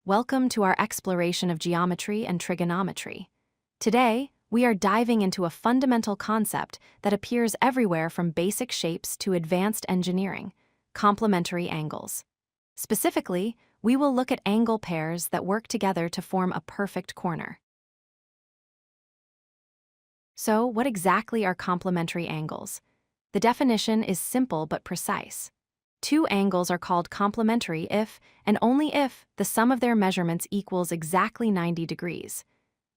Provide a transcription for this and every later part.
Welcome to our exploration of geometry and trigonometry. Today, we are diving into a fundamental concept that appears everywhere from basic shapes to advanced engineering: complementary angles. Specifically, we will look at angle pairs that work together to form a perfect corner. So, what exactly are complementary angles? The definition is simple but precise. Two angles are called complementary if, and only if, the sum of their measurements equals exactly 90 degrees.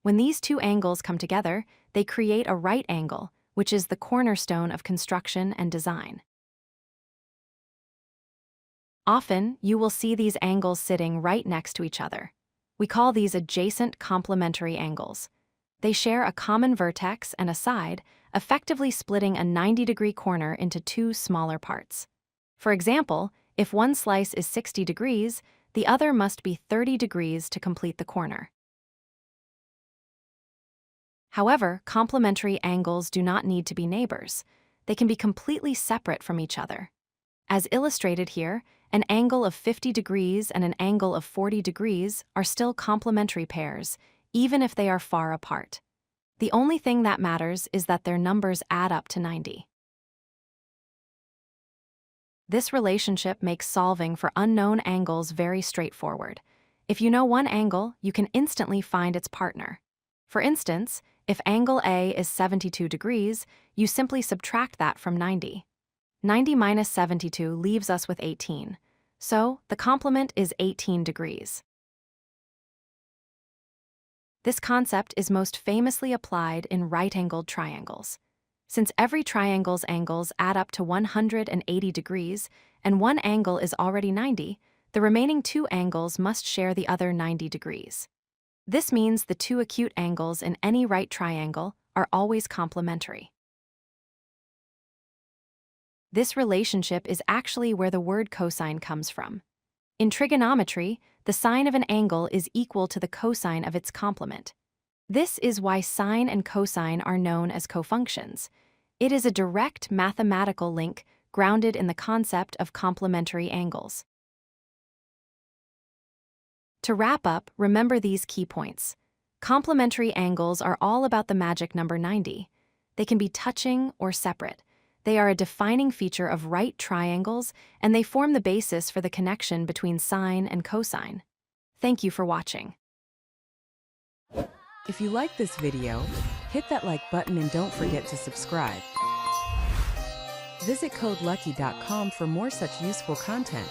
When these two angles come together, they create a right angle, which is the cornerstone of construction and design. Often, you will see these angles sitting right next to each other. We call these adjacent complementary angles. They share a common vertex and a side, effectively splitting a 90-degree corner into two smaller parts. For example, if one slice is 60 degrees, the other must be 30 degrees to complete the corner. However, complementary angles do not need to be neighbors. They can be completely separate from each other. As illustrated here, an angle of 50 degrees and an angle of 40 degrees are still complementary pairs, even if they are far apart. The only thing that matters is that their numbers add up to 90. This relationship makes solving for unknown angles very straightforward. If you know one angle, you can instantly find its partner. For instance, if angle A is 72 degrees, you simply subtract that from 90. 90 minus 72 leaves us with 18. So, the complement is 18 degrees. This concept is most famously applied in right-angled triangles. Since every triangle's angles add up to 180 degrees, and one angle is already 90, the remaining two angles must share the other 90 degrees. This means the two acute angles in any right triangle are always complementary. This relationship is actually where the word cosine comes from. In trigonometry, the sine of an angle is equal to the cosine of its complement. This is why sine and cosine are known as cofunctions. It is a direct mathematical link grounded in the concept of complementary angles. To wrap up, remember these key points. Complementary angles are all about the magic number 90. They can be touching or separate. They are a defining feature of right triangles, and they form the basis for the connection between sine and cosine. Thank you for watching. If you like this video, hit that like button and don't forget to subscribe. Visit codelucky.com for more such useful content.